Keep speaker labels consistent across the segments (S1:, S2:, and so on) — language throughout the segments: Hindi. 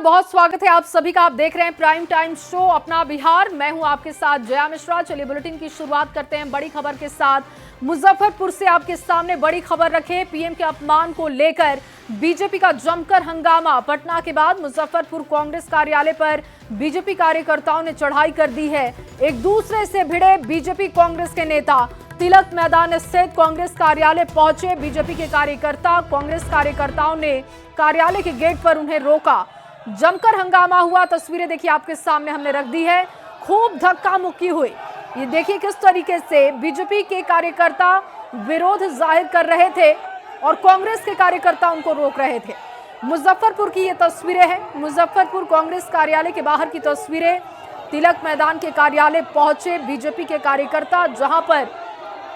S1: बहुत स्वागत है आप सभी का। आप देख रहे हैं प्राइम टाइम शो अपना बिहार। मैं हूं आपके साथ जया मिश्रा। चलिए बुलेटिन की शुरुआत करते हैं बड़ी खबर के साथ। मुजफ्फरपुर से आपके सामने बड़ी खबर रखे। पीएम के अपमान को लेकर बीजेपी का जमकर हंगामा। पटना के बाद मुजफ्फरपुर कांग्रेस कार्यालय पर बीजेपी कार्यकर्ताओं ने चढ़ाई कर दी है। एक दूसरे से भिड़े बीजेपी कांग्रेस के नेता। तिलक मैदान स्थित कांग्रेस कार्यालय पहुंचे बीजेपी के कार्यकर्ता। कांग्रेस कार्यकर्ताओं ने कार्यालय के गेट पर उन्हें रोका। जमकर हंगामा हुआ। तस्वीरें देखिए आपके सामने हमने रख दी है। खूब धक्का मुक्की हुई। ये देखिए किस तरीके से बीजेपी के कार्यकर्ता विरोध जाहिर कर रहे थे और कांग्रेस के कार्यकर्ता उनको रोक रहे थे। मुजफ्फरपुर की ये तस्वीरें हैं। मुजफ्फरपुर कांग्रेस कार्यालय के बाहर की तस्वीरें। तिलक मैदान के कार्यालय पहुंचे बीजेपी के कार्यकर्ता, जहां पर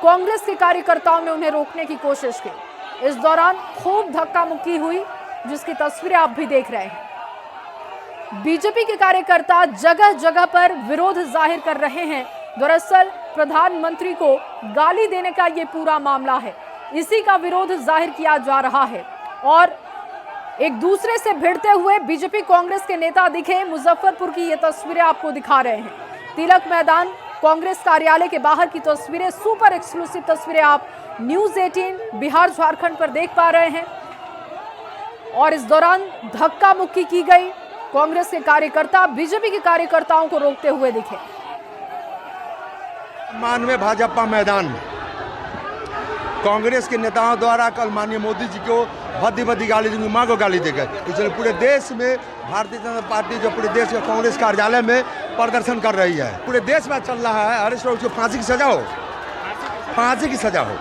S1: कांग्रेस के कार्यकर्ताओं ने उन्हें रोकने की कोशिश की। इस दौरान खूब धक्का मुक्की हुई, जिसकी तस्वीरें आप भी देख रहे हैं। बीजेपी के कार्यकर्ता जगह जगह पर विरोध जाहिर कर रहे हैं। दरअसल प्रधानमंत्री को गाली देने का ये पूरा मामला है। इसी का विरोध जाहिर किया जा रहा है और एक दूसरे से भिड़ते हुए बीजेपी कांग्रेस के नेता दिखे। मुजफ्फरपुर की ये तस्वीरें आपको दिखा रहे हैं। तिलक मैदान कांग्रेस कार्यालय के बाहर की तस्वीरें, सुपर एक्सक्लूसिव तस्वीरें आप न्यूज़ 18 बिहार झारखंड पर देख पा रहे हैं। और इस दौरान धक्का मुक्की की गई। कांग्रेस के कार्यकर्ता बीजेपी के कार्यकर्ताओं को रोकते हुए दिखे।
S2: माननीय भाजपा मैदान में कांग्रेस के नेताओं द्वारा कल माननीय मोदी जी को भद्दी भद्दी गाली दी, मां को गाली दी गई। इसलिए पूरे देश में भारतीय जनता पार्टी जो पूरे देश के कांग्रेस कार्यालय में प्रदर्शन कर रही है। पूरे देश में चल रहा है अरेस्ट हो, फांसी की सजा हो, फांसी की सजा हो,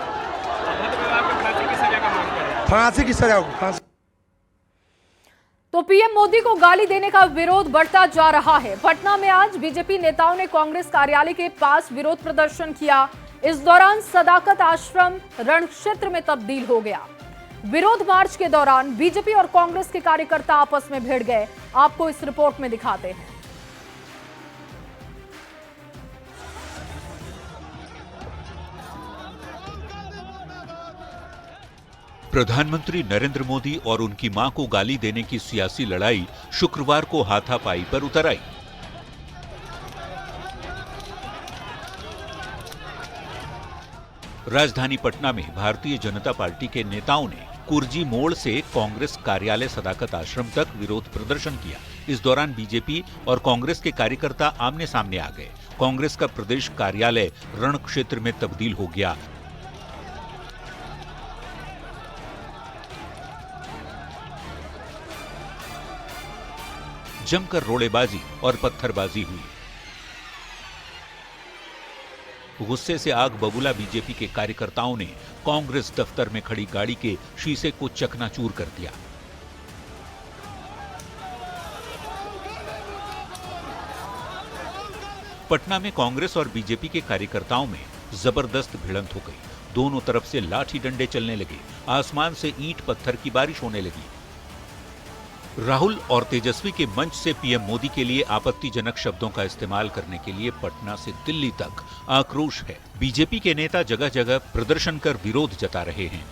S2: फांसी की सजा हो।
S1: तो पीएम मोदी को गाली देने का विरोध बढ़ता जा रहा है। पटना में आज बीजेपी नेताओं ने कांग्रेस कार्यालय के पास विरोध प्रदर्शन किया। इस दौरान सदाकत आश्रम रणक्षेत्र में तब्दील हो गया। विरोध मार्च के दौरान बीजेपी और कांग्रेस के कार्यकर्ता आपस में भिड़ गए। आपको इस रिपोर्ट में दिखाते हैं।
S3: प्रधानमंत्री नरेंद्र मोदी और उनकी मां को गाली देने की सियासी लड़ाई शुक्रवार को हाथापाई पर उतर आई। राजधानी पटना में भारतीय जनता पार्टी के नेताओं ने कुर्जी मोड़ से कांग्रेस कार्यालय सदाकत आश्रम तक विरोध प्रदर्शन किया। इस दौरान बीजेपी और कांग्रेस के कार्यकर्ता आमने सामने आ गए। कांग्रेस का प्रदेश कार्यालय रण क्षेत्र में तब्दील हो गया। जमकर रोड़ेबाजी और पत्थरबाजी हुई। गुस्से से आग बबूला बीजेपी के कार्यकर्ताओं ने कांग्रेस दफ्तर में खड़ी गाड़ी के शीशे को चकनाचूर कर दिया। पटना में कांग्रेस और बीजेपी के कार्यकर्ताओं में जबरदस्त भिड़ंत हो गई। दोनों तरफ से लाठी डंडे चलने लगे। आसमान से ईंट पत्थर की बारिश होने लगी। राहुल और तेजस्वी के मंच से पीएम मोदी के लिए आपत्तिजनक शब्दों का इस्तेमाल करने के लिए पटना से दिल्ली तक आक्रोश है। बीजेपी के नेता जगह जगह प्रदर्शन कर विरोध जता रहे हैं।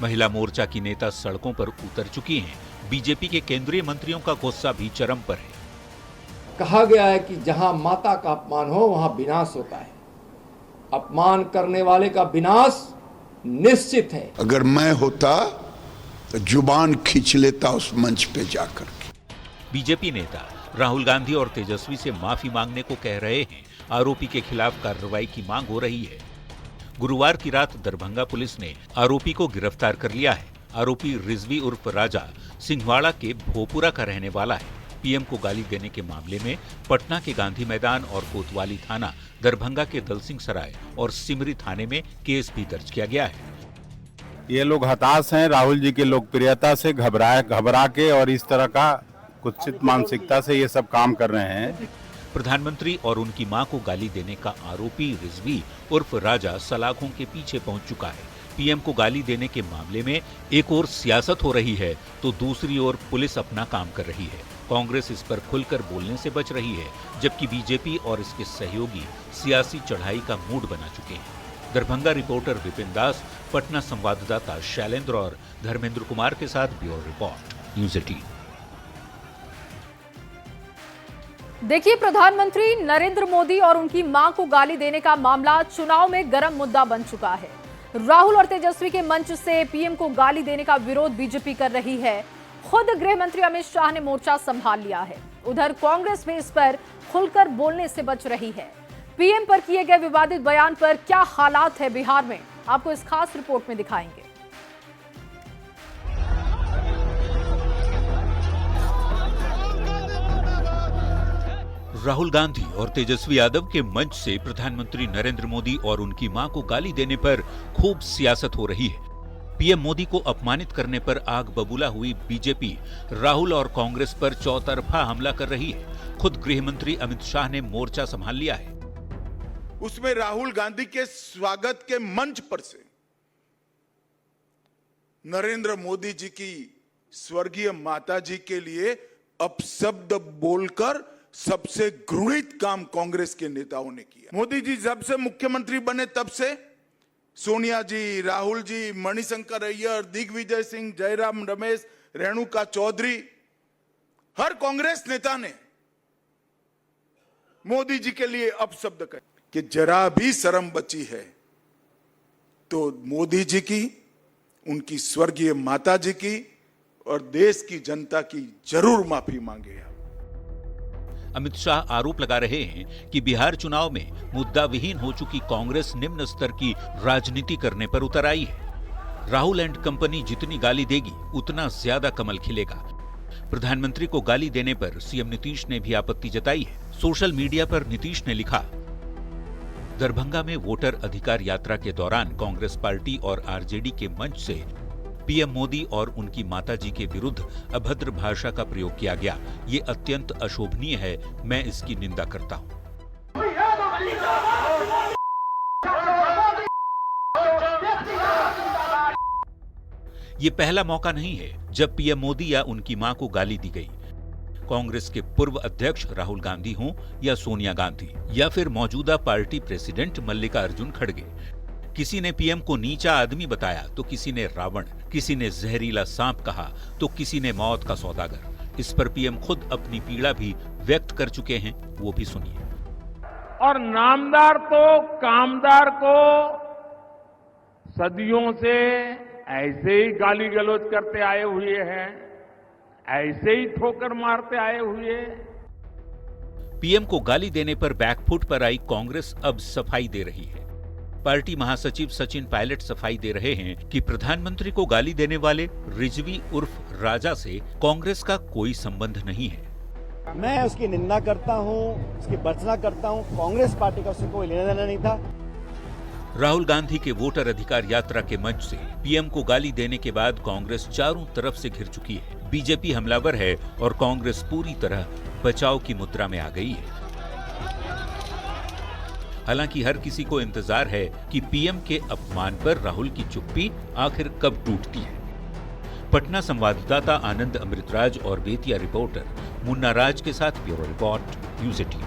S3: महिला मोर्चा की नेता सड़कों पर उतर चुकी हैं। बीजेपी के केंद्रीय मंत्रियों का गुस्सा भी चरम पर है।
S4: कहा गया है कि जहां माता का अपमान हो वहां विनाश होता है। अपमान करने वाले का विनाश निश्चित है।
S5: अगर मैं होता तो जुबान खींच लेता उस मंच पे जाकर के।
S3: बीजेपी नेता राहुल गांधी और तेजस्वी से माफी मांगने को कह रहे हैं। आरोपी के खिलाफ कार्रवाई की मांग हो रही है। गुरुवार की रात दरभंगा पुलिस ने आरोपी को गिरफ्तार कर लिया है। आरोपी रिजवी उर्फ राजा सिंहवाड़ा के भोपुरा का रहने वाला है। पीएम को गाली देने के मामले में पटना के गांधी मैदान और कोतवाली थाना, दरभंगा के दलसिंह सराय और सिमरी थाने में केस भी दर्ज किया गया है।
S6: ये लोग हताश हैं राहुल जी की लोकप्रियता से, घबरा के और इस तरह का कुत्सित मानसिकता से ये सब काम कर रहे हैं।
S3: प्रधानमंत्री और उनकी मां को गाली देने का आरोपी रिजवी उर्फ राजा सलाखों के पीछे पहुंच चुका है। पीएम को गाली देने के मामले में एक ओर सियासत हो रही है तो दूसरी ओर पुलिस अपना काम कर रही है। कांग्रेस इस पर खुलकर बोलने से बच रही है, जबकि बीजेपी और इसके सहयोगी सियासी चढ़ाई का मूड बना चुके हैं। दरभंगा रिपोर्टर विपिन दास, पटना संवाददाता शैलेंद्र और धर्मेंद्र कुमार के साथ ब्यूरो रिपोर्ट न्यूज़ 18।
S1: देखिए, प्रधानमंत्री नरेंद्र मोदी और उनकी मां को गाली देने का मामला चुनाव में गर्म मुद्दा बन चुका है। राहुल और तेजस्वी के मंच से पीएम को गाली देने का विरोध बीजेपी कर रही है। खुद गृह मंत्री अमित शाह ने मोर्चा संभाल लिया है। उधर कांग्रेस भी इस पर खुलकर बोलने से बच रही है। पीएम पर किए गए विवादित बयान पर क्या हालात है बिहार में, आपको इस खास रिपोर्ट में दिखाएंगे।
S3: राहुल गांधी और तेजस्वी यादव के मंच से प्रधानमंत्री नरेंद्र मोदी और उनकी मां को गाली देने पर खूब सियासत हो रही है। पीएम मोदी को अपमानित करने पर आग बबूला हुई बीजेपी राहुल और कांग्रेस पर चौतरफा हमला कर रही है। खुद गृह मंत्री अमित शाह ने मोर्चा संभाल लिया है।
S5: उसमें राहुल गांधी के स्वागत के मंच पर से नरेंद्र मोदी जी की स्वर्गीय माता जी के लिए अपशब्द बोलकर सबसे घृणित काम कांग्रेस के नेताओं ने किया। मोदी जी जब से मुख्यमंत्री बने तब से सोनिया जी, राहुल जी, मणिशंकर अय्यर, दिग्विजय सिंह, जयराम रमेश, रेणुका चौधरी, हर कांग्रेस नेता ने मोदी जी के लिए अपशब्द कहे कि जरा भी शर्म बची है तो मोदी जी की, उनकी स्वर्गीय माता जी की और देश की जनता की जरूर माफी मांगे।
S3: अमित शाह आरोप लगा रहे हैं कि बिहार चुनाव में मुद्दा विहीन हो चुकी कांग्रेस निम्न स्तर की राजनीति करने पर उतर आई है। राहुल एंड कंपनी जितनी गाली देगी उतना ज्यादा कमल खिलेगा। प्रधानमंत्री को गाली देने पर सीएम नीतीश ने भी आपत्ति जताई है। सोशल मीडिया पर नीतीश ने लिखा, दरभंगा में वोटर अधिकार यात्रा के दौरान कांग्रेस पार्टी और आरजेडी के मंच से पीएम मोदी और उनकी माताजी के विरुद्ध अभद्र भाषा का प्रयोग किया गया। ये अत्यंत अशोभनीय है, मैं इसकी निंदा करता हूं। ये पहला मौका नहीं है जब पीएम मोदी या उनकी मां को गाली दी गई। कांग्रेस के पूर्व अध्यक्ष राहुल गांधी हों या सोनिया गांधी या फिर मौजूदा पार्टी प्रेसिडेंट मल्लिकार्जुन खड़गे, किसी ने पीएम को नीचा आदमी बताया तो किसी ने रावण, किसी ने जहरीला सांप कहा तो किसी ने मौत का सौदागर। इस पर पीएम खुद अपनी पीड़ा भी व्यक्त कर चुके हैं, वो भी सुनिए।
S7: और नामदार तो कामदार को सदियों से ऐसे ही गाली गलौज करते आए हुए हैं, ऐसे ही ठोकर मारते आए हुए।
S3: पीएम को गाली देने पर बैकफुट पर आई कांग्रेस अब सफाई दे रही है। पार्टी महासचिव सचिन पायलट सफाई दे रहे हैं कि प्रधानमंत्री को गाली देने वाले रिजवी उर्फ राजा से कांग्रेस का कोई संबंध नहीं है।
S8: मैं उसकी निंदा करता हूं, उसकी भर्त्सना करता हूं। कांग्रेस पार्टी का उससे कोई लेना देना नहीं था।
S3: राहुल गांधी के वोटर अधिकार यात्रा के मंच से पीएम को गाली देने के बाद कांग्रेस चारों तरफ से घिर चुकी है। बीजेपी हमलावर है और कांग्रेस पूरी तरह बचाव की मुद्रा में आ गई है। हालांकि हर किसी को इंतजार है कि पीएम के अपमान पर राहुल की चुप्पी आखिर कब टूटती है। पटना संवाददाता आनंद अमृतराज और बेतिया रिपोर्टर मुन्ना राज के साथ ब्यूरो रिपोर्ट, न्यूज़ 18।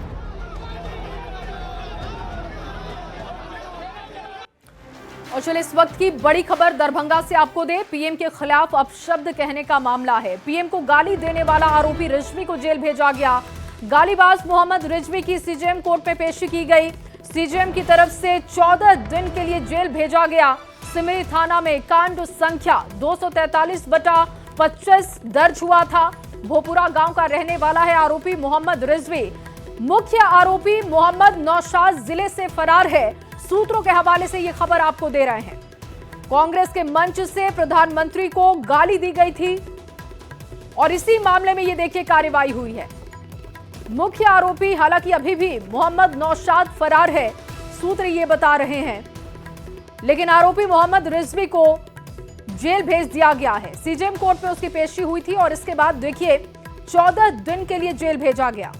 S1: और चलिए इस वक्त की बड़ी खबर दरभंगा से आपको दे। पीएम के खिलाफ अपशब्द कहने का मामला है। पीएम को गाली देने वाला आरोपी रिजवी को जेल भेजा गया। गालीबाज मोहम्मद रिजवी की सीजेएम कोर्ट में पेशी की गई। सीजेएम की तरफ से 14 दिन के लिए जेल भेजा गया। सिमरी थाना में कांड संख्या 243/25 दर्ज हुआ था। भोपुरा गांव का रहने वाला है आरोपी मोहम्मद रिजवी। मुख्य आरोपी मोहम्मद नौशाद जिले से फरार है। सूत्रों के हवाले से ये खबर आपको दे रहे हैं। कांग्रेस के मंच से प्रधानमंत्री को गाली दी गई थी और इसी मामले में ये देखिए कार्रवाई हुई है। मुख्य आरोपी हालांकि अभी भी मोहम्मद नौशाद फरार है, सूत्र ये बता रहे हैं, लेकिन आरोपी मोहम्मद रिजवी को जेल भेज दिया गया है। सीजेएम कोर्ट में उसकी पेशी हुई थी और इसके बाद देखिए 14 दिन के लिए जेल भेजा गया।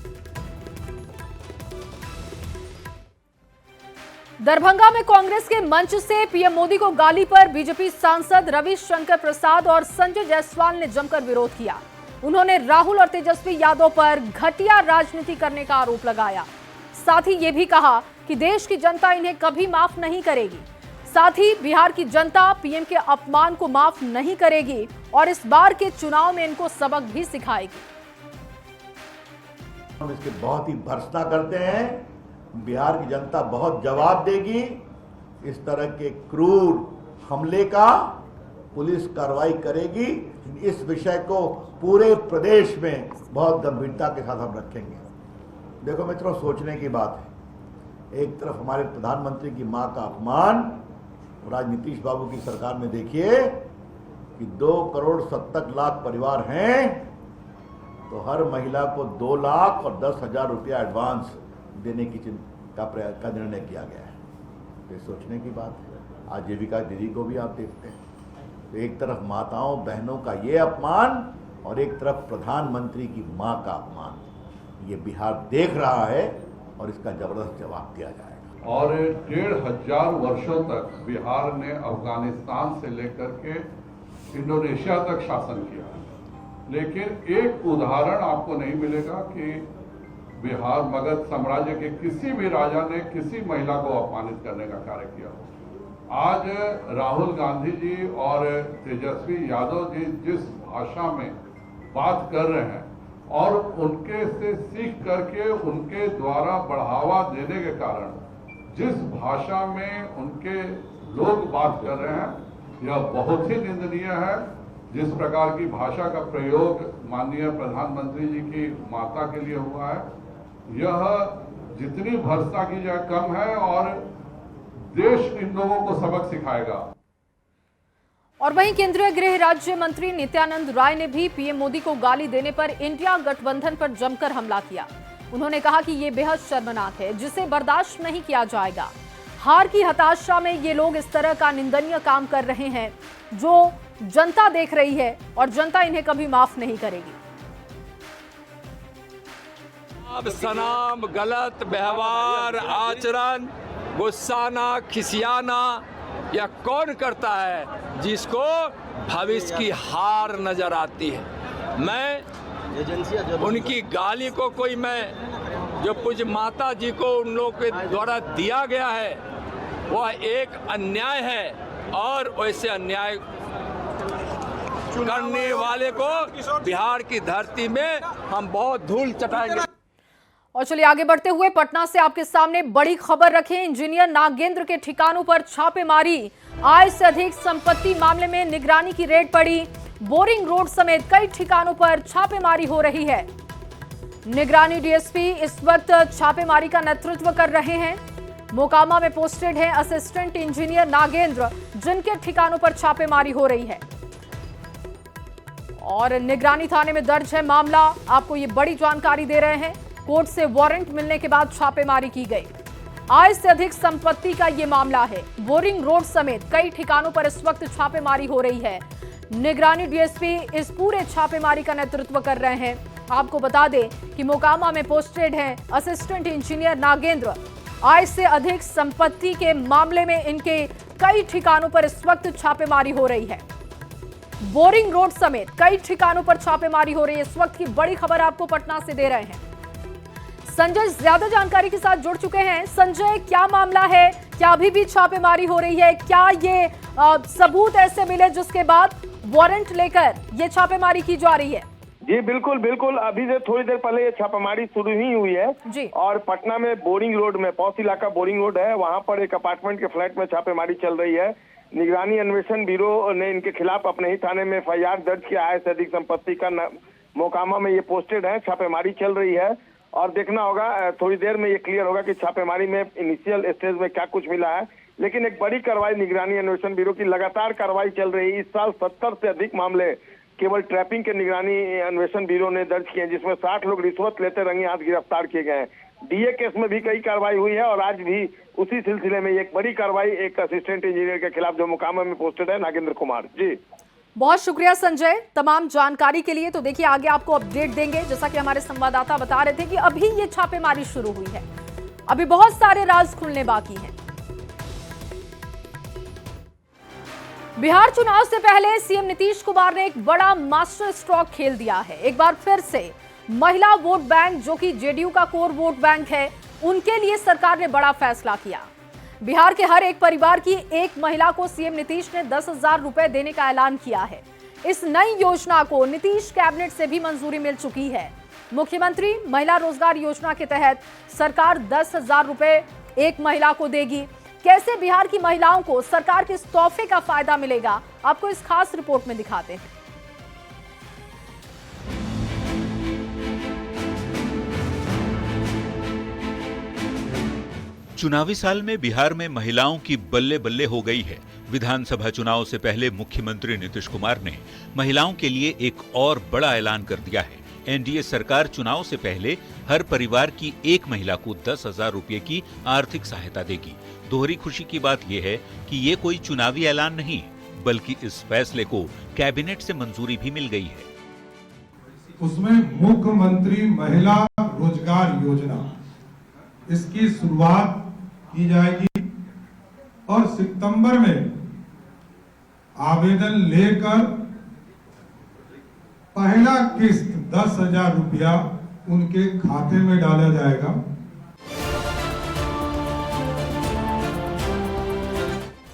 S1: दरभंगा में कांग्रेस के मंच से पीएम मोदी को गाली पर बीजेपी सांसद रविशंकर प्रसाद और संजय जायसवाल ने जमकर विरोध किया। उन्होंने राहुल और तेजस्वी यादव पर घटिया राजनीति करने का आरोप लगाया। साथ ही ये भी कहा कि देश की जनता इन्हें कभी माफ नहीं करेगी। साथ ही बिहार की जनता पीएम के अपमान को माफ नहीं करेगी और इस बार के चुनाव में इनको सबक भी सिखाएगी।
S9: हम इसके बहुत ही भर्त्सना करते हैं। बिहार की जनता बहुत जवाब देगी। इस तरह के क्रूर हमले का पुलिस कार्रवाई करेगी। इस विषय को पूरे प्रदेश में बहुत गंभीरता के साथ हम रखेंगे। देखो मित्रों, सोचने की बात है। एक तरफ हमारे प्रधानमंत्री की मां का अपमान, और आज नीतीश बाबू की सरकार में देखिए कि 2,70,00,000 परिवार हैं, तो हर महिला को 2 लाख और 10,000 रुपया एडवांस देने की का निर्णय किया गया है। ये सोचने की बात है। आजीविका दीदी को भी आप देखते हैं, तो एक तरफ माताओं बहनों का ये अपमान और एक तरफ प्रधानमंत्री की मां का अपमान, ये बिहार देख रहा है और इसका जबरदस्त जवाब दिया जाएगा।
S10: और 1,500 वर्षों तक बिहार ने अफगानिस्तान से लेकर के इंडोनेशिया तक शासन किया, लेकिन एक उदाहरण आपको नहीं मिलेगा कि बिहार मगध साम्राज्य के किसी भी राजा ने किसी महिला को अपमानित करने का कार्य किया हो। आज राहुल गांधी जी और तेजस्वी यादव जी जिस भाषा में बात कर रहे हैं और उनके से सीख करके उनके द्वारा बढ़ावा देने के कारण जिस भाषा में उनके लोग बात कर रहे हैं, यह बहुत ही निंदनीय है। जिस प्रकार की भाषा का प्रयोग माननीय प्रधानमंत्री जी की माता के लिए हुआ है, यह जितनी भर्त्सना की जाए कम है और देश इन लोगों को सबक सिखाएगा।
S1: और वहीं केंद्रीय गृह राज्य मंत्री नित्यानंद राय ने भी पीएम मोदी को गाली देने पर इंडिया गठबंधन पर जमकर हमला किया। उन्होंने कहा कि ये बेहद शर्मनाक है, जिसे बर्दाश्त नहीं किया जाएगा। हार की हताशा में ये लोग इस तरह का निंदनीय काम कर रहे हैं जो जनता देख रही है और जनता इन्हें कभी माफ नहीं करेगी।
S11: अब सनाम, गलत व्यवहार, आचरण, गुस्साना, खिसियाना यह कौन करता है जिसको भविष्य की हार नजर आती है। मैं उनकी गाली को मैं जो पूज्य माता जी को उन लोगों के द्वारा दिया गया है वह एक अन्याय है, और वैसे अन्याय करने वाले को बिहार की धरती में हम बहुत धूल चटाएंगे।
S1: और चलिए आगे बढ़ते हुए पटना से आपके सामने बड़ी खबर रखें। इंजीनियर नागेंद्र के ठिकानों पर छापेमारी, आय से अधिक संपत्ति मामले में निगरानी की रेड पड़ी। बोरिंग रोड समेत कई ठिकानों पर छापेमारी हो रही है। निगरानी डीएसपी इस वक्त छापेमारी का नेतृत्व कर रहे हैं। मोकामा में पोस्टेड है असिस्टेंट इंजीनियर नागेंद्र, जिनके ठिकानों पर छापेमारी हो रही है और निगरानी थाने में दर्ज है मामला। आपको ये बड़ी जानकारी दे रहे हैं। कोर्ट से वारंट मिलने के बाद छापेमारी की गई। आय से अधिक संपत्ति का ये मामला है। बोरिंग रोड समेत कई ठिकानों पर इस वक्त छापेमारी हो रही है। निगरानी डीएसपी इस पूरे छापेमारी का नेतृत्व कर रहे हैं। आपको बता दें कि मोकामा में पोस्टेड हैं असिस्टेंट इंजीनियर नागेंद्र। आय से अधिक संपत्ति के मामले में इनके कई ठिकानों पर इस वक्त छापेमारी हो रही है। बोरिंग रोड समेत कई ठिकानों पर छापेमारी हो रही है। इस वक्त की बड़ी खबर आपको पटना से दे रहे हैं। संजय ज्यादा जानकारी के साथ जुड़ चुके हैं। संजय, क्या मामला है? क्या अभी भी छापेमारी हो रही है? क्या ये सबूत ऐसे मिले जिसके बाद वारंट लेकर ये छापेमारी की जा रही है?
S12: जी बिल्कुल बिल्कुल, अभी से थोड़ी देर पहले ये छापेमारी शुरू ही हुई है
S1: जी।
S12: और पटना में बोरिंग रोड में, पौष इलाका बोरिंग रोड है, वहां पर एक अपार्टमेंट के फ्लैट में छापेमारी चल रही है। निगरानी अन्वेषण ब्यूरो ने इनके खिलाफ अपने ही थाने में एफआईआर दर्ज किया है। से अधिक संपत्ति का मोकामा में ये पोस्टेड है। छापेमारी चल रही है और देखना होगा, थोड़ी देर में ये क्लियर होगा कि छापेमारी में इनिशियल स्टेज में क्या कुछ मिला है। लेकिन एक बड़ी कार्रवाई निगरानी अन्वेषण ब्यूरो की लगातार कार्रवाई चल रही है। इस साल 70 से अधिक मामले केवल ट्रैपिंग के निगरानी अन्वेषण ब्यूरो ने दर्ज किए, जिसमें 60 लोग रिश्वत लेते रंगे हाथ गिरफ्तार किए गए हैं। डीए केस में भी कई कार्रवाई हुई है और आज भी उसी सिलसिले में एक बड़ी कार्रवाई एक असिस्टेंट इंजीनियर के खिलाफ जो मोकामा में पोस्टेड है, नागेंद्र कुमार। जी
S1: बहुत शुक्रिया संजय तमाम जानकारी के लिए। तो देखिए आगे आपको अपडेट देंगे। जैसा कि हमारे संवाददाता बता रहे थे कि अभी ये छापेमारी शुरू हुई है, अभी बहुत सारे राज खुलने बाकी हैं। बिहार चुनाव से पहले सीएम नीतीश कुमार ने एक बड़ा मास्टर स्ट्रोक खेल दिया है। एक बार फिर से महिला वोट बैंक, जो कि जेडीयू का कोर वोट बैंक है, उनके लिए सरकार ने बड़ा फैसला किया। बिहार के हर एक परिवार की एक महिला को सीएम नीतीश ने 10,000 रुपए देने का ऐलान किया है। इस नई योजना को नीतीश कैबिनेट से भी मंजूरी मिल चुकी है। मुख्यमंत्री महिला रोजगार योजना के तहत सरकार 10,000 रुपए एक महिला को देगी। कैसे बिहार की महिलाओं को सरकार के इस तोहफे का फायदा मिलेगा, आपको इस खास रिपोर्ट में दिखाते हैं।
S3: चुनावी साल में बिहार में महिलाओं की बल्ले बल्ले हो गई है। विधानसभा चुनाव से पहले मुख्यमंत्री नीतीश कुमार ने महिलाओं के लिए एक और बड़ा ऐलान कर दिया है। एनडीए सरकार चुनाव से पहले हर परिवार की एक महिला को 10,000 रुपये की आर्थिक सहायता देगी। दोहरी खुशी की बात यह है कि ये कोई चुनावी ऐलान नहीं, बल्कि इस फैसले को कैबिनेट से मंजूरी भी मिल गई है।
S13: उसमें मुख्यमंत्री महिला रोजगार योजना, इसकी शुरुआत की जाएगी और सितंबर में आवेदन लेकर पहला किस्त 10,000 रुपया उनके खाते में डाला जाएगा।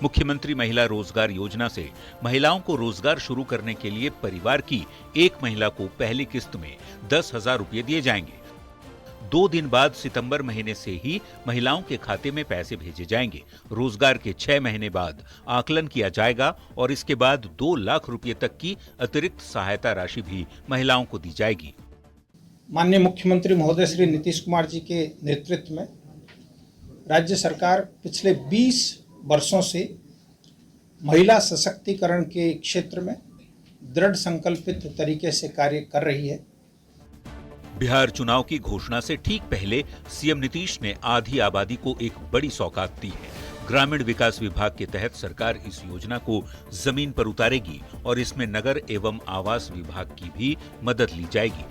S3: मुख्यमंत्री महिला रोजगार योजना से महिलाओं को रोजगार शुरू करने के लिए परिवार की एक महिला को पहली किस्त में 10,000 रुपये दिए जाएंगे। 2 दिन बाद सितंबर महीने से ही महिलाओं के खाते में पैसे भेजे जाएंगे। रोजगार के 6 महीने बाद आकलन किया जाएगा और इसके बाद 2 लाख रुपए तक की अतिरिक्त सहायता राशि भी महिलाओं को दी जाएगी।
S14: माननीय मुख्यमंत्री महोदय श्री नीतीश कुमार जी के नेतृत्व में राज्य सरकार पिछले 20 वर्षों से महिला सशक्तिकरण के क्षेत्र में दृढ़ संकल्पित तरीके से कार्य कर रही है।
S3: बिहार चुनाव की घोषणा से ठीक पहले सीएम नीतीश ने आधी आबादी को एक बड़ी सौगात दी है। ग्रामीण विकास विभाग के तहत सरकार इस योजना को जमीन पर उतारेगी और इसमें नगर एवं आवास विभाग की भी मदद ली जाएगी।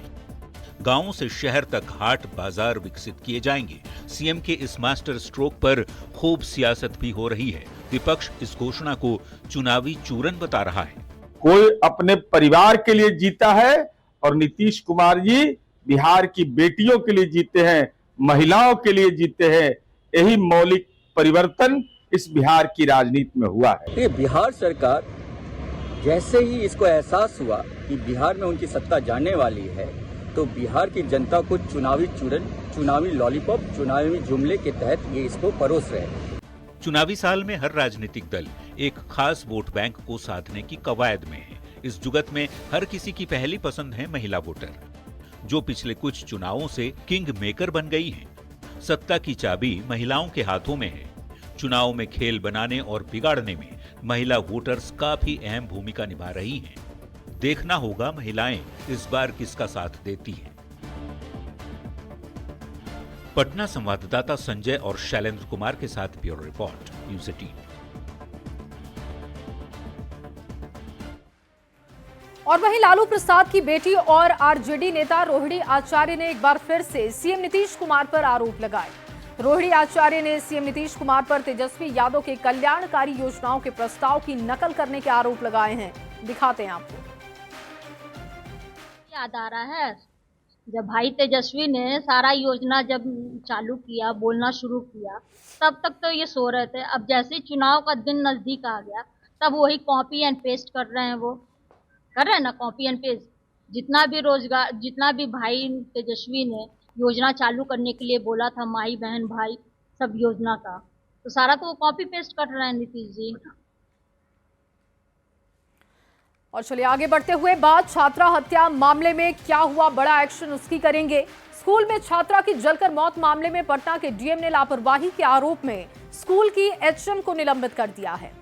S3: गांवों से शहर तक हाट बाजार विकसित किए जाएंगे। सीएम के इस मास्टर स्ट्रोक पर खूब सियासत भी हो रही है। विपक्ष इस घोषणा को चुनावी चूरन बता रहा है।
S6: कोई अपने परिवार के लिए जीता है और नीतीश कुमार जी बिहार की बेटियों के लिए जीते हैं, महिलाओं के लिए जीते हैं। यही मौलिक परिवर्तन इस बिहार की राजनीति में हुआ है।
S15: ये बिहार सरकार जैसे ही इसको एहसास हुआ कि बिहार में उनकी सत्ता जाने वाली है, तो बिहार की जनता को चुनावी चूरन, चुनावी लॉलीपॉप, चुनावी जुमले के तहत ये इसको परोस रहे हैं।
S3: चुनावी साल में हर राजनीतिक दल एक खास वोट बैंक को साधने की कवायद में है। इस जुगत में हर किसी की पहली पसंद है महिला वोटर, जो पिछले कुछ चुनावों से किंग मेकर बन गई हैं। सत्ता की चाबी महिलाओं के हाथों में है। चुनाव में खेल बनाने और बिगाड़ने में महिला वोटर्स काफी अहम भूमिका निभा रही हैं। देखना होगा महिलाएं इस बार किसका साथ देती हैं। पटना संवाददाता संजय और शैलेंद्र कुमार के साथ ब्यूरो रिपोर्ट, न्यूज़ 18।
S1: और वहीं लालू प्रसाद की बेटी और आरजेडी नेता रोहिणी आचार्य ने एक बार फिर से सीएम नीतीश कुमार पर आरोप लगाए। रोहिणी आचार्य ने सीएम नीतीश कुमार पर तेजस्वी यादव के कल्याणकारी योजनाओं के प्रस्ताव की नकल करने के आरोप लगाए हैं। दिखाते हैं आपको।
S16: याद आ रहा है जब भाई तेजस्वी ने सारा योजना जब चालू किया, बोलना शुरू किया, तब तक तो ये सो रहे थे। अब जैसे ही चुनाव का दिन नजदीक आ गया, तब वही कॉपी एंड पेस्ट कर रहे हैं। वो कर रहे हैं ना कॉपी एंड पेस्ट। जितना भी रोजगार, जितना भी भाई तेजस्वी ने योजना चालू करने के लिए बोला था, माई बहन भाई सब योजना का, तो सारा तो वो कॉपी पेस्ट कर रहे हैं नीतीश जी।
S1: और चलिए आगे बढ़ते हुए बात छात्रा हत्या मामले में क्या हुआ, बड़ा एक्शन उसकी करेंगे। स्कूल में छात्रा की जलकर मौत मामले में पटना के डीएम ने लापरवाही के आरोप में स्कूल की एचएम को निलंबित कर दिया है।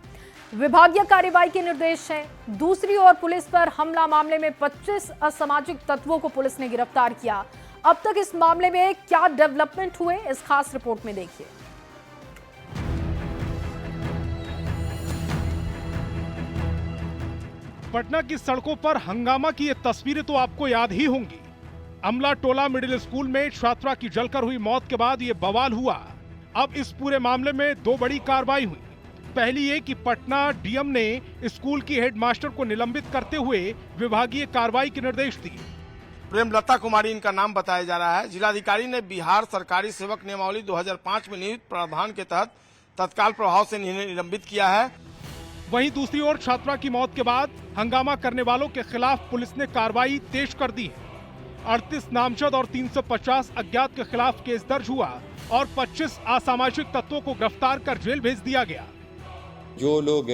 S1: विभागीय कार्रवाई के निर्देश हैं। दूसरी ओर पुलिस पर हमला मामले में 25 असामाजिक तत्वों को पुलिस ने गिरफ्तार किया। अब तक इस मामले में क्या डेवलपमेंट हुए, इस खास रिपोर्ट में देखिए।
S17: पटना की सड़कों पर हंगामा की ये तस्वीरें तो आपको याद ही होंगी। अमला टोला मिडिल स्कूल में छात्रा की जलकर हुई मौत के बाद ये बवाल हुआ। अब इस पूरे मामले में 2 बड़ी कार्रवाई हुई। पहली ये कि पटना डीएम ने स्कूल की हेडमास्टर को निलंबित करते हुए विभागीय कार्रवाई के निर्देश दिए।
S18: प्रेमलता कुमारी इनका नाम बताया जा रहा है। जिलाधिकारी ने बिहार सरकारी सेवक नियमावली 2005 में नियुक्त प्रावधान के तहत तत्काल प्रभाव से निलंबित किया है।
S17: वहीं दूसरी ओर छात्रा की मौत के बाद हंगामा करने वालों के खिलाफ पुलिस ने कार्रवाई तेज कर दी है। 38 नामजद और 350 अज्ञात के खिलाफ केस दर्ज हुआ और 25 असामाजिक तत्वों को गिरफ्तार कर जेल भेज दिया गया।
S19: जो लोग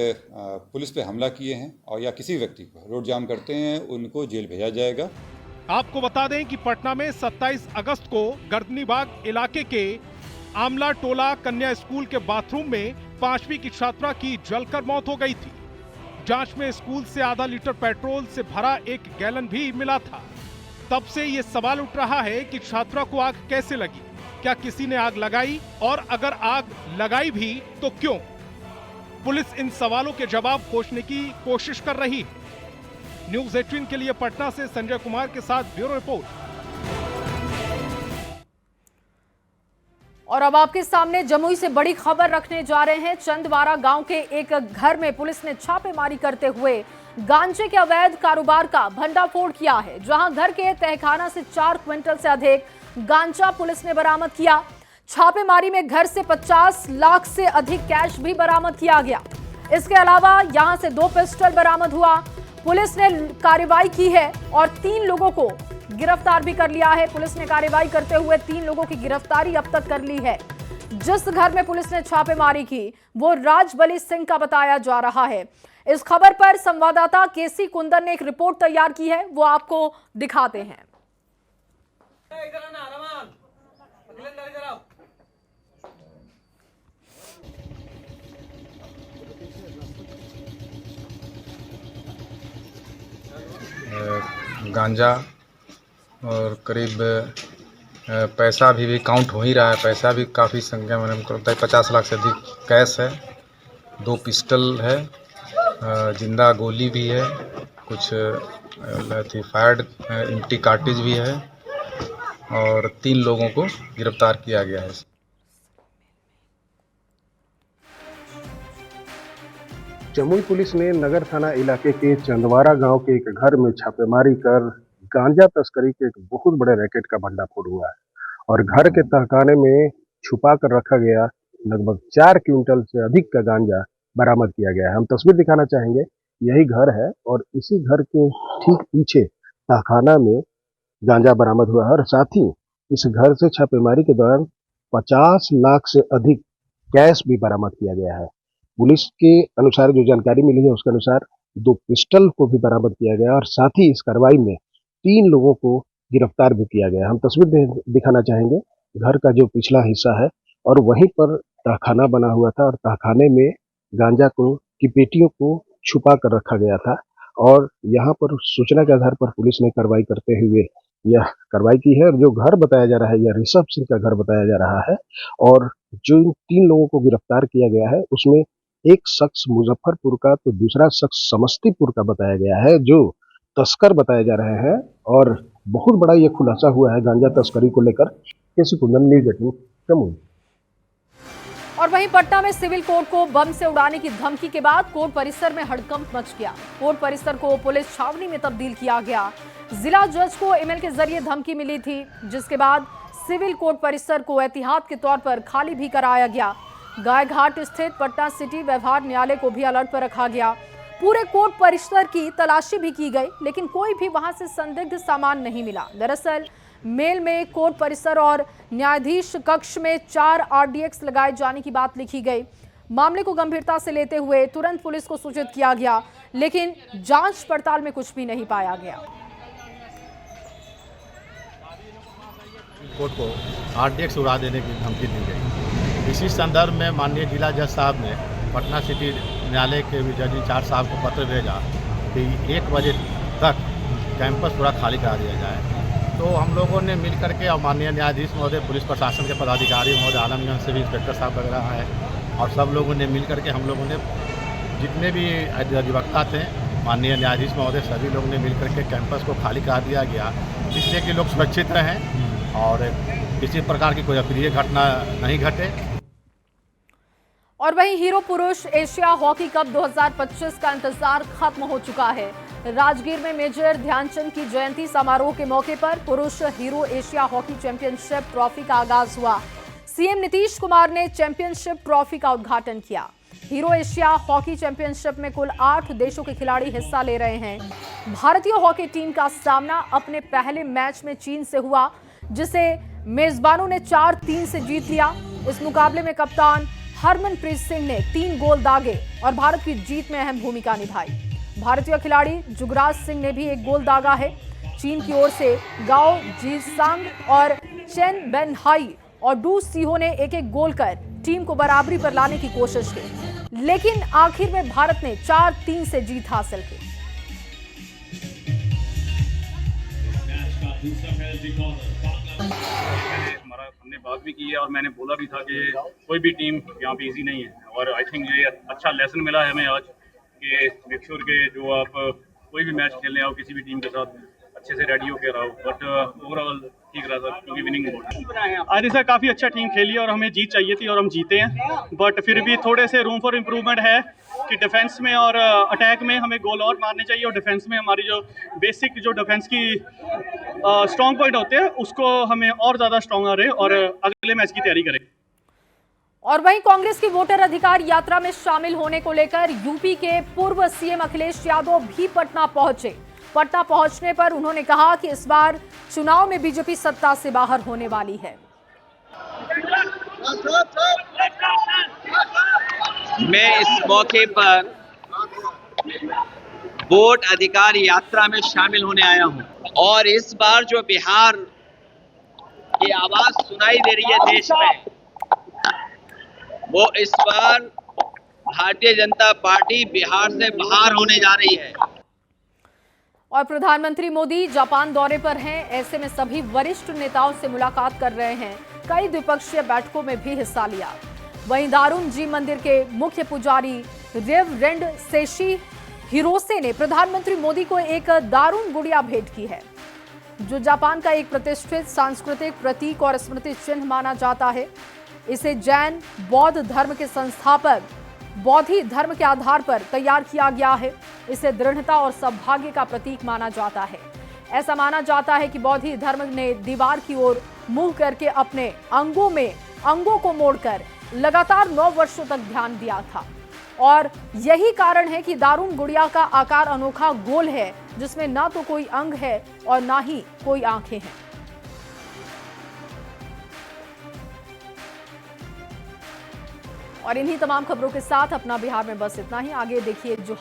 S19: पुलिस पे हमला किए हैं और या किसी व्यक्ति को रोड जाम करते हैं उनको जेल भेजा जाएगा।
S17: आपको बता दें कि पटना में 27 अगस्त को गर्दनीबाग इलाके के आमला टोला कन्या स्कूल के बाथरूम में 5वीं की छात्रा की जलकर मौत हो गई थी। जांच में स्कूल से आधा लीटर पेट्रोल से भरा 1 गैलन भी मिला था। तब से ये सवाल उठ रहा है कि छात्रा को आग कैसे लगी, क्या किसी ने आग लगाई और अगर आग लगाई भी तो क्यों? पुलिस इन सवालों के जवाब खोजने की कोशिश कर रही है। न्यूज़ 18 के लिए पटना से संजय कुमार के साथ ब्यूरो रिपोर्ट।
S1: और अब आपके सामने जमुई से बड़ी खबर रखने जा रहे हैं। चंदवारा गांव के एक घर में पुलिस ने छापेमारी करते हुए गांजे के अवैध कारोबार का भंडाफोड़ किया है, जहां घर के तहखाना से 4 क्विंटल से अधिक गांजा पुलिस ने बरामद किया। छापेमारी में घर से 50 लाख से अधिक कैश भी बरामद किया गया। इसके अलावा यहां से 2 पिस्टल बरामद हुआ। पुलिस ने कार्रवाई की है और 3 लोगों को गिरफ्तार भी कर लिया है। पुलिस ने कार्रवाई करते हुए 3 लोगों की गिरफ्तारी अब तक कर ली है। जिस घर में पुलिस ने छापेमारी की वो राजबली सिंह का बताया जा रहा है। इस खबर पर संवाददाता केसी कुंदन ने एक रिपोर्ट तैयार की है, वो आपको दिखाते हैं।
S20: गांजा और करीब पैसा भी काउंट हो ही रहा है। पैसा भी काफ़ी संख्या में हमको लगता है 50 लाख से अधिक कैश है। 2 पिस्टल है, जिंदा गोली भी है, कुछ फायर्ड एम्प्टी कार्टिज भी है और 3 लोगों को गिरफ्तार किया गया है।
S21: जमुई पुलिस ने नगर थाना इलाके के चंदवारा गांव के एक घर में छापेमारी कर गांजा तस्करी के एक बहुत बड़े रैकेट का भंडाफोड़ हुआ है और घर के तहखाने में छुपा कर रखा गया लगभग 4 क्विंटल से अधिक का गांजा बरामद किया गया है। हम तस्वीर दिखाना चाहेंगे, यही घर है और इसी घर के ठीक पीछे तहखाना में गांजा बरामद हुआ है और साथ ही इस घर से छापेमारी के दौरान 50 लाख से अधिक कैश भी बरामद किया गया है। पुलिस के अनुसार जो जानकारी मिली है उसके अनुसार 2 पिस्टल को भी बरामद किया गया और साथ ही इस कार्रवाई में 3 लोगों को गिरफ्तार भी किया गया। हम तस्वीर दिखाना चाहेंगे घर का जो पिछला हिस्सा है और वहीं पर तहखाना बना हुआ था और तहखाने में गांजा की पेटियों को छुपा कर रखा गया था और यहाँ पर सूचना के आधार पर पुलिस ने कार्रवाई करते हुए यह कार्रवाई की है। और जो घर बताया जा रहा है यह ऋषभ सिंह का घर बताया जा रहा है और जो इन 3 लोगों को गिरफ्तार किया गया है उसमें एक शख्स मुजफ्फरपुर का तो दूसरा शख्स समस्तीपुर का बताया गया है, जो तस्कर बताए जा रहे हैं और बहुत बड़ा ये खुलासा हुआ है गांजा तस्करी को लेकर। केसी कुंदन, न्यूज़ 18 जमुई।
S1: और वहीं पटना में सिविल कोर्ट को बम से उड़ाने की धमकी के बाद कोर्ट परिसर में हड़कंप मच गया। कोर्ट परिसर को पुलिस छावनी में तब्दील किया गया। जिला जज को ईमेल के जरिए धमकी मिली थी, जिसके बाद सिविल कोर्ट परिसर को एहतियात के तौर पर खाली भी कराया गया। गायघाट स्थित पटना सिटी व्यवहार न्यायालय को भी अलर्ट पर रखा गया। पूरे कोर्ट परिसर की तलाशी भी की गई, लेकिन कोई भी वहां से संदिग्ध सामान नहीं मिला। दरअसल मेल में कोर्ट परिसर और न्यायाधीश कक्ष में 4 RDX लगाए जाने की बात लिखी गई। मामले को गंभीरता से लेते हुए तुरंत पुलिस को सूचित किया गया, लेकिन जांच पड़ताल में कुछ भी नहीं पाया गया।
S22: कोर्ट को RDX उड़ा देने की धमकी दी गई। इसी संदर्भ में माननीय जिला जज साहब ने पटना सिटी न्यायालय के जज इंचार्ज साहब को पत्र भेजा कि 1 बजे तक कैंपस पूरा खाली करा दिया जाए। तो हम लोगों ने मिल करके और माननीय न्यायाधीश महोदय, पुलिस प्रशासन के पदाधिकारी महोदय, आलमगंज से भी इंस्पेक्टर साहब वगैरह है और सब लोगों ने मिल करके हम लोगों ने जितने भी अधिवक्ता थे, माननीय न्यायाधीश महोदय, सभी लोगों ने मिल करके कैंपस को खाली करा दिया गया, जिससे कि लोग सुरक्षित रहें और किसी प्रकार की कोई अप्रिय घटना नहीं घटे।
S1: और वहीं हीरो पुरुष एशिया हॉकी कप 2025 का इंतजार खत्म हो चुका है। राजगीर में मेजर ध्यानचंद की जयंती समारोह के मौके पर पुरुष hero Asia hockey championship trophy का आगाज हुआ। सीएम नीतीश कुमार ने चैंपियनशिप ट्रॉफी का उद्घाटन किया। हीरो एशिया हॉकी चैंपियनशिप में कुल 8 देशों के खिलाड़ी हिस्सा ले रहे हैं। भारतीय हॉकी टीम का सामना अपने पहले मैच में चीन से हुआ, जिसे मेजबानों ने 4-3 से जीत लिया। इस मुकाबले में कप्तान हरमनप्रीत सिंह ने 3 गोल दागे और भारत की जीत में अहम भूमिका निभाई। भारतीय खिलाड़ी जुगराज सिंह ने भी 1 गोल दागा है। चीन की ओर से गाओ जीसांग और चेन बेनहाई और डू सीहो ने 1-1 गोल कर टीम को बराबरी पर लाने की कोशिश की, लेकिन आखिर में भारत ने 4-3 से जीत हासिल की।
S2: हमने बात भी की है और मैंने बोला भी था कि कोई भी टीम यहाँ पे इजी नहीं है, और आई थिंक ये अच्छा लेसन मिला है हमें आज कि मेक श्योर के जो आप कोई भी मैच खेलने आओ किसी भी टीम के साथ अच्छे से रेडी होकर रहो। बट ओवरऑल ठीक रहा सर, क्योंकि विनिंग
S4: आज सर काफ़ी अच्छा टीम खेली और हमें जीत चाहिए थी और हम जीते हैं, बट फिर भी थोड़े से रूम फॉर इम्प्रूवमेंट है कि डिफेंस में और अटैक में हमें गोल और मारने चाहिए, और डिफेंस में हमारी जो बेसिक जो डिफेंस की स्ट्रॉन्ग पॉइंट होते हैं उसको हमें और ज़्यादा स्ट्रॉन्ग रहे और अगले मैच की तैयारी करें।
S1: और वहीं कांग्रेस की वोटर अधिकार यात्रा में शामिल होने को लेकर यूपी के पूर्व सीएम अखिलेश यादव भी पटना पहुंचे। पटना पहुंचने पर उन्होंने कहा कि इस बार चुनाव में बीजेपी सत्ता से बाहर होने वाली है।
S23: मैं इस मौके पर वोट अधिकार यात्रा में शामिल होने आया हूं, और इस बार जो बिहार की आवाज सुनाई दे रही है देश में, वो इस बार भारतीय जनता पार्टी बिहार से बाहर होने जा रही है।
S1: और प्रधानमंत्री मोदी जापान दौरे पर हैं, ऐसे में सभी वरिष्ठ नेताओं से मुलाकात कर रहे हैं। कई द्विपक्षीय बैठकों में भी हिस्सा लिया। वहीं दारुन जी मंदिर के मुख्य पुजारी रेवरेंड सेशी हिरोसे ने प्रधानमंत्री मोदी को एक दारुन गुड़िया भेंट की है, जो जापान का एक प्रतिष्ठित सांस्कृतिक प्रतीक और स्मृति चिन्ह माना जाता है। इसे जैन बौद्ध धर्म के संस्थापक बौद्धि धर्म के आधार पर तैयार किया गया है। इसे दृढ़ता और सौभाग्य का प्रतीक माना जाता है। ऐसा माना जाता है कि बौद्धि धर्म ने दीवार की ओर मुंह करके अपने अंगों को मोड़कर लगातार 9 वर्षों तक ध्यान दिया था, और यही कारण है कि दारुन गुड़िया का आकार अनोखा गोल है, जिसमें ना तो कोई अंग है और ना ही कोई आंखें हैं। और इन्हीं तमाम खबरों के साथ अपना बिहार में बस इतना ही। आगे देखिए जो